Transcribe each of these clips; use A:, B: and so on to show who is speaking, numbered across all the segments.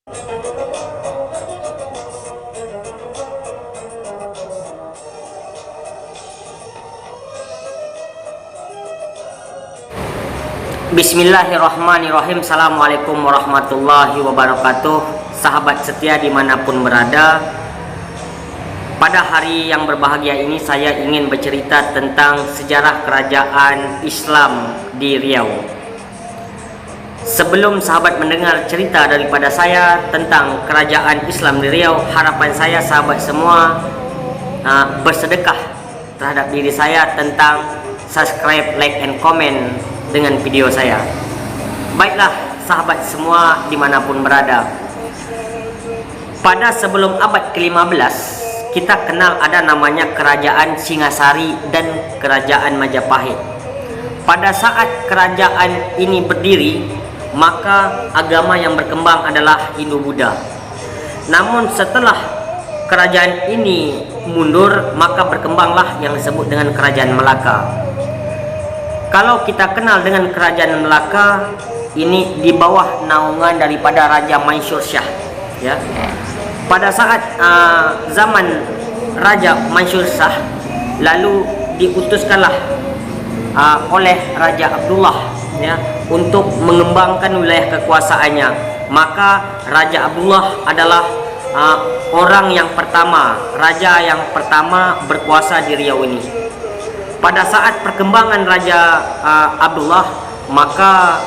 A: Bismillahirrahmanirrahim. Assalamualaikum warahmatullahi wabarakatuh. Sahabat setia dimanapun berada, pada hari yang berbahagia ini saya ingin bercerita tentang sejarah kerajaan Islam di Riau. Sebelum sahabat mendengar cerita daripada saya tentang kerajaan Islam di Riau, harapan saya sahabat semua bersedekah terhadap diri saya tentang subscribe, like, and comment dengan video saya. Baiklah sahabat semua dimanapun berada, pada sebelum abad ke-15 kita kenal ada namanya kerajaan Singasari dan kerajaan Majapahit. Pada saat kerajaan ini berdiri, maka agama yang berkembang adalah Hindu-Buddha. Namun setelah kerajaan ini mundur, maka berkembanglah yang disebut dengan kerajaan Melaka. Kalau kita kenal dengan kerajaan Melaka, ini di bawah naungan daripada Raja Mansur Shah, ya. Pada saat zaman Raja Mansur Shah, lalu diutuskanlah oleh Raja Abdullah, ya, untuk mengembangkan wilayah kekuasaannya. Maka Raja Abdullah adalah orang yang pertama, raja yang pertama berkuasa di Riau ini. Pada saat perkembangan Raja Abdullah, maka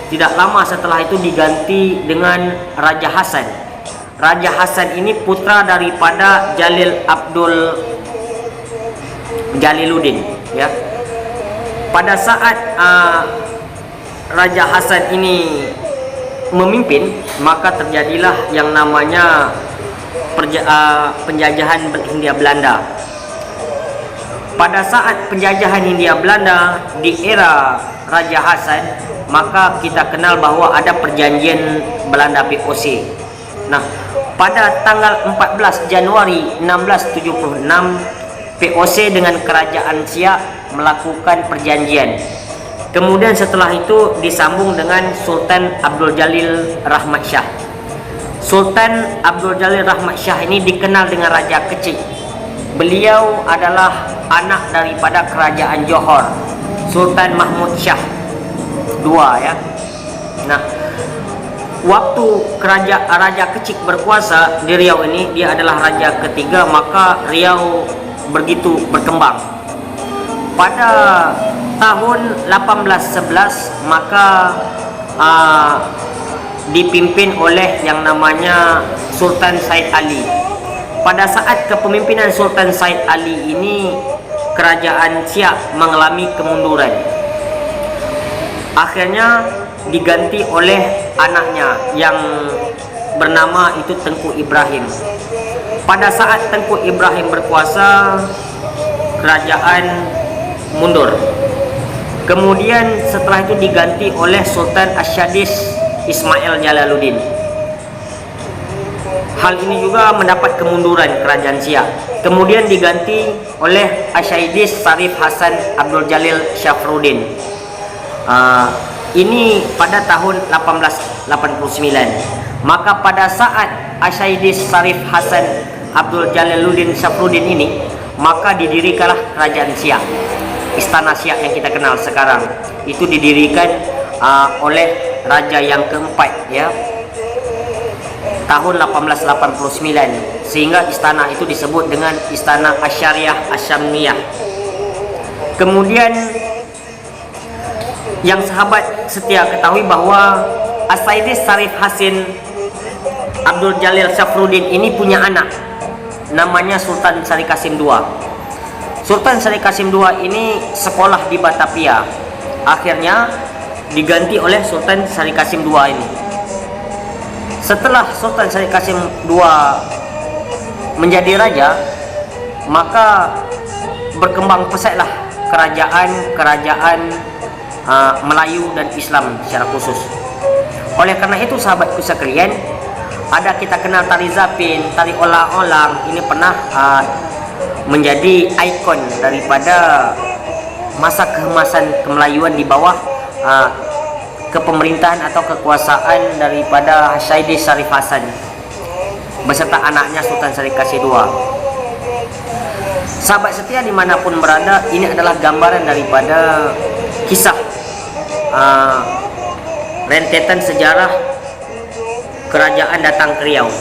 A: tidak lama setelah itu diganti dengan Raja Hasan. Raja Hasan ini putra daripada Jalil Abdul Jaliluddin, ya. Pada saat Raja Hasan ini memimpin, maka terjadilah yang namanya penjajahan Hindia Belanda. Pada saat penjajahan Hindia Belanda di era Raja Hasan, maka kita kenal bahwa ada perjanjian Belanda VOC. Nah, pada tanggal 14 Januari 1676, VOC dengan kerajaan Siak melakukan perjanjian. Kemudian setelah itu disambung dengan Sultan Abdul Jalil Rahmat Shah. Sultan Abdul Jalil Rahmat Shah ini dikenal dengan Raja Kecil. Beliau adalah anak daripada kerajaan Johor, Sultan Mahmud Shah II, ya. Nah, waktu Raja Kecil berkuasa di Riau ini, dia adalah raja ketiga, maka Riau begitu berkembang. Pada tahun 1811 maka dipimpin oleh yang namanya Sultan Said Ali. Pada saat kepemimpinan Sultan Said Ali ini, kerajaan Siak mengalami kemunduran. Akhirnya diganti oleh anaknya yang bernama itu Tengku Ibrahim. Pada saat Tengku Ibrahim berkuasa, kerajaan mundur. Kemudian setelah itu diganti oleh Sultan Asyadis Ismail Jalaluddin. Hal ini juga mendapat kemunduran kerajaan Siak. Kemudian diganti oleh Asyadis Sarif Hasan Abdul Jalil Syafruddin. Ini pada tahun 1889. Maka pada saat Asyadis Sarif Hasan Abdul Jalaluddin Syafruddin ini, maka didirikanlah kerajaan Siak. Istana Siak yang kita kenal sekarang itu didirikan oleh raja yang keempat, ya, tahun 1889, sehingga istana itu disebut dengan Istana Asyariah Asyamniyah. Kemudian yang sahabat setia ketahui bahwa Asyadis Sarif Hasan Abdul Jalil Syafruddin ini punya anak namanya Sultan Sari Kasim II. Sultan Sari Kasim II ini sekolah di Batavia. Akhirnya diganti oleh Sultan Sari Kasim II ini. Setelah Sultan Sari Kasim II menjadi raja, maka berkembang pesatlah kerajaan Melayu dan Islam secara khusus. Oleh karena itu sahabatku sekalian, ada kita kenal tari zapin, tari olang-olang, ini pernah menjadi ikon daripada masa keemasan kemelayuan di bawah kepemerintahan atau kekuasaan daripada Saidi Syarif Hasan beserta anaknya Sultan Syarif Kasih II. Sahabat setia dimanapun berada, ini adalah gambaran daripada kisah rentetan sejarah kerajaan datang ke Riau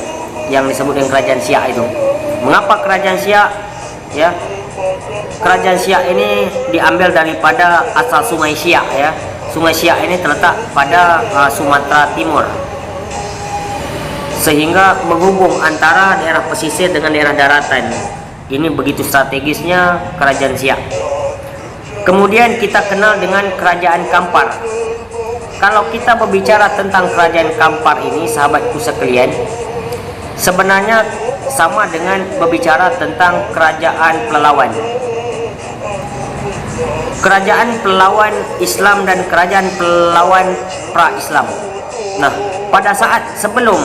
A: yang disebut dengan kerajaan Siak itu. Mengapa kerajaan Siak? Ya, kerajaan Siak ini diambil daripada asal Sungai Siak. Ya, Sungai Siak ini terletak pada Sumatera Timur, sehingga menghubung antara daerah pesisir dengan daerah daratan. Ini begitu strategisnya kerajaan Siak. Kemudian kita kenal dengan kerajaan Kampar. Kalau kita berbicara tentang kerajaan Kampar ini, sahabatku sekalian, sebenarnya sama dengan berbicara tentang kerajaan Pelalawan. Kerajaan Pelalawan Islam dan kerajaan Pelalawan pra-Islam. Nah, pada saat sebelum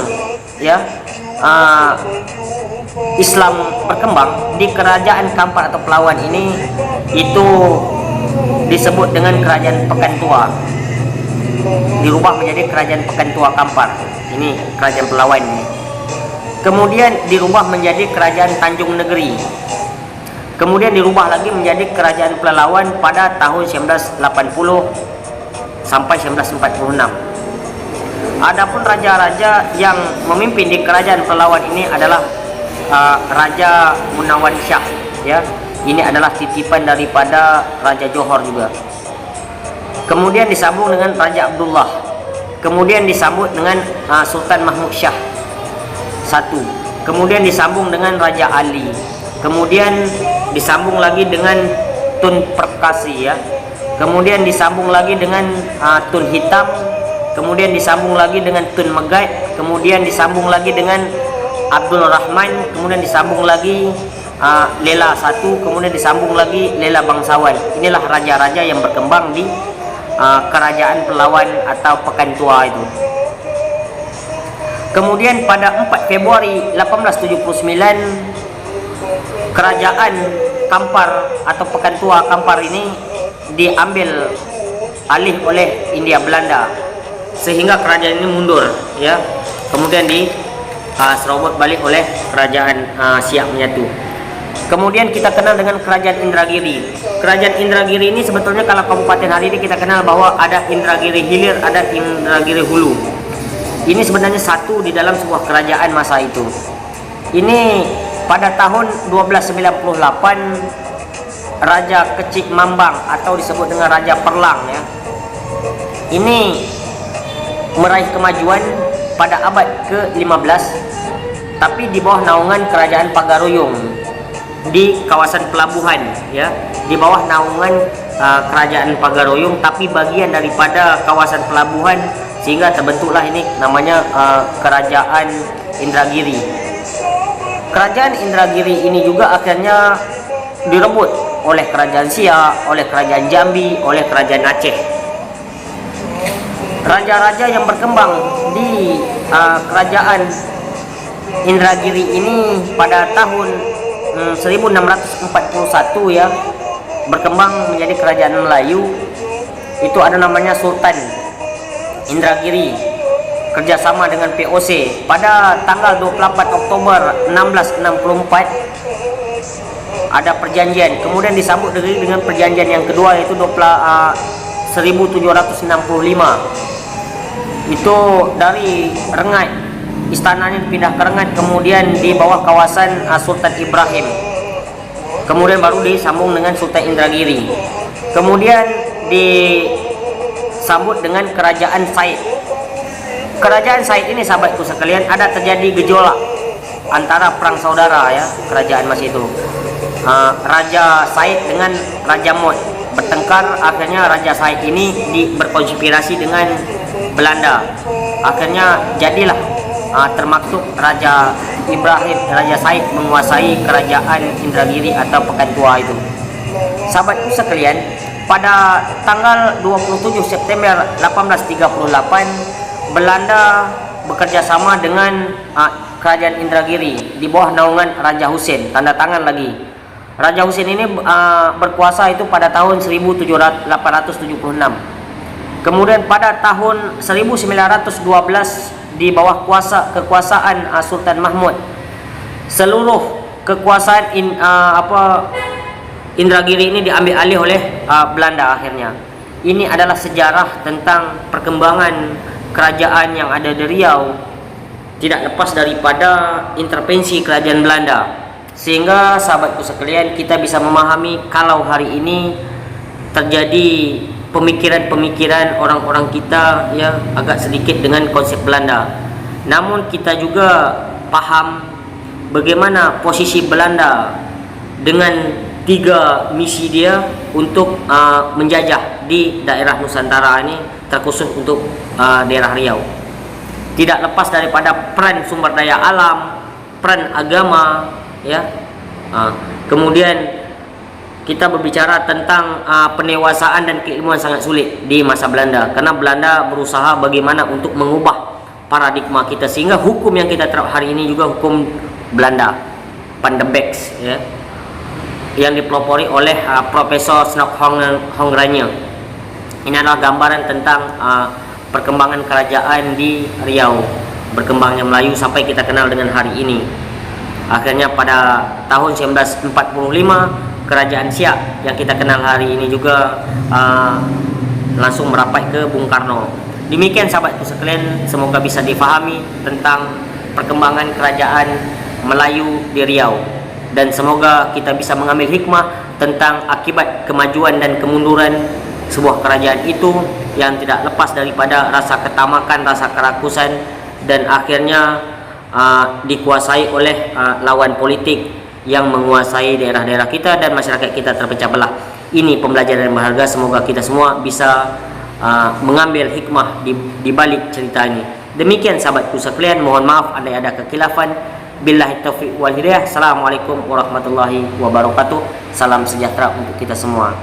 A: Islam berkembang, di kerajaan Kampar atau Pelalawan ini itu disebut dengan kerajaan Pekan Tua. Dirubah menjadi kerajaan Pekan Tua Kampar. Ini kerajaan Pelalawan ini. Kemudian dirubah menjadi kerajaan Tanjung Negeri. Kemudian dirubah lagi menjadi kerajaan Pelalawan pada tahun 1980 sampai 1946. Adapun raja-raja yang memimpin di kerajaan Pelalawan ini adalah Raja Munawan Shah. Ya, ini adalah titipan daripada Raja Johor juga. Kemudian disambung dengan Raja Abdullah. Kemudian disambut dengan Sultan Mahmud Shah I. Kemudian disambung dengan Raja Ali. Kemudian disambung lagi dengan Tun Perkasi, ya. Kemudian disambung lagi dengan Tun Hitam. Kemudian disambung lagi dengan Tun Megat. Kemudian disambung lagi dengan Abdul Rahman. Kemudian disambung lagi Lela I. Kemudian disambung lagi Lela Bangsawan. Inilah raja-raja yang berkembang di kerajaan Pelalawan atau Pekan Tua itu. Kemudian pada 4 Februari 1879, kerajaan Kampar atau Pekan Tua Kampar ini diambil alih oleh Hindia Belanda, sehingga kerajaan ini mundur, ya. Kemudian diserobot balik oleh kerajaan Siak Menyatu. Kemudian kita kenal dengan kerajaan Indragiri. Kerajaan Indragiri ini sebetulnya kalau kabupaten hari ini kita kenal bahwa ada Indragiri Hilir, ada Indragiri Hulu. Ini sebenarnya satu di dalam sebuah kerajaan masa itu. Ini pada tahun 1298 Raja Kecik Mambang atau disebut dengan Raja Perlang, ya. Ini meraih kemajuan pada abad ke-15, tapi di bawah naungan kerajaan Pagaruyung di kawasan pelabuhan, ya, di bawah naungan kerajaan Pagaruyung, tapi bagian daripada kawasan pelabuhan, sehingga terbentuklah ini namanya kerajaan Indragiri. Kerajaan Indragiri ini juga akhirnya direbut oleh kerajaan Siak, oleh kerajaan Jambi, oleh kerajaan Aceh. Raja-raja yang berkembang di kerajaan Indragiri ini pada tahun 1641, ya, berkembang menjadi kerajaan Melayu. Itu ada namanya Sultan Indragiri, kerjasama dengan POC pada tanggal 24 Oktober 1664 ada perjanjian. Kemudian disambut dengan perjanjian yang kedua, yaitu 1765. Itu dari Rengat, istananya dipindah ke Rengat, kemudian di bawah kawasan Sultan Ibrahim. Kemudian baru disambung dengan Sultan Indragiri. Kemudian disambut dengan kerajaan Said. Kerajaan Said ini, sahabatku sekalian, ada terjadi gejolak antara perang saudara, ya, kerajaan masih itu. Raja Said dengan Raja Mod bertengkar. Akhirnya Raja Said ini berkonspirasi dengan Belanda. Akhirnya jadilah termaksud Raja Ibrahim, Raja Said menguasai kerajaan Indragiri atau Pekan Tua itu. Sahabatku sekalian, pada tanggal 27 September 1838 Belanda bekerja sama dengan kerajaan Indragiri di bawah naungan Raja Husein, tanda tangan lagi. Raja Husein ini berkuasa itu pada tahun 1876. Kemudian pada tahun 1912 di bawah kekuasaan Sultan Mahmud, seluruh kekuasaan Indragiri ini diambil alih oleh Belanda akhirnya. Ini adalah sejarah tentang perkembangan kerajaan yang ada di Riau, tidak lepas daripada intervensi kerajaan Belanda. Sehingga sahabatku sekalian, kita bisa memahami kalau hari ini terjadi pemikiran-pemikiran orang-orang kita ya agak sedikit dengan konsep Belanda. Namun kita juga paham bagaimana posisi Belanda dengan 3 misi dia untuk menjajah di daerah Nusantara ini, terkhusus untuk daerah Riau. Tidak lepas daripada peran sumber daya alam, peran agama, ya. Kemudian kita berbicara tentang penewasaan dan keilmuan sangat sulit di masa Belanda, karena Belanda berusaha bagaimana untuk mengubah paradigma kita, sehingga hukum yang kita terapkan hari ini juga hukum Belanda, Van der Beks, ya, yang dipelopori oleh Profesor Snok Hongranye. Ini adalah gambaran tentang perkembangan kerajaan di Riau, berkembangnya Melayu sampai kita kenal dengan hari ini. Akhirnya pada tahun 1945 kerajaan Siak yang kita kenal hari ini juga langsung merapat ke Bung Karno. Demikian sahabatku sekalian, semoga bisa difahami tentang perkembangan kerajaan Melayu di Riau, dan semoga kita bisa mengambil hikmah tentang akibat kemajuan dan kemunduran sebuah kerajaan itu yang tidak lepas daripada rasa ketamakan, rasa kerakusan, dan akhirnya dikuasai oleh lawan politik yang menguasai daerah-daerah kita dan masyarakat kita terpecah belah. Ini pembelajaran yang berharga, semoga kita semua bisa mengambil hikmah di balik cerita ini. Demikian sahabatku sekalian, mohon maaf ada kekilafan. Billahi taufiq wal hidayah. Assalamualaikum warahmatullahi wabarakatuh. Salam sejahtera untuk kita semua.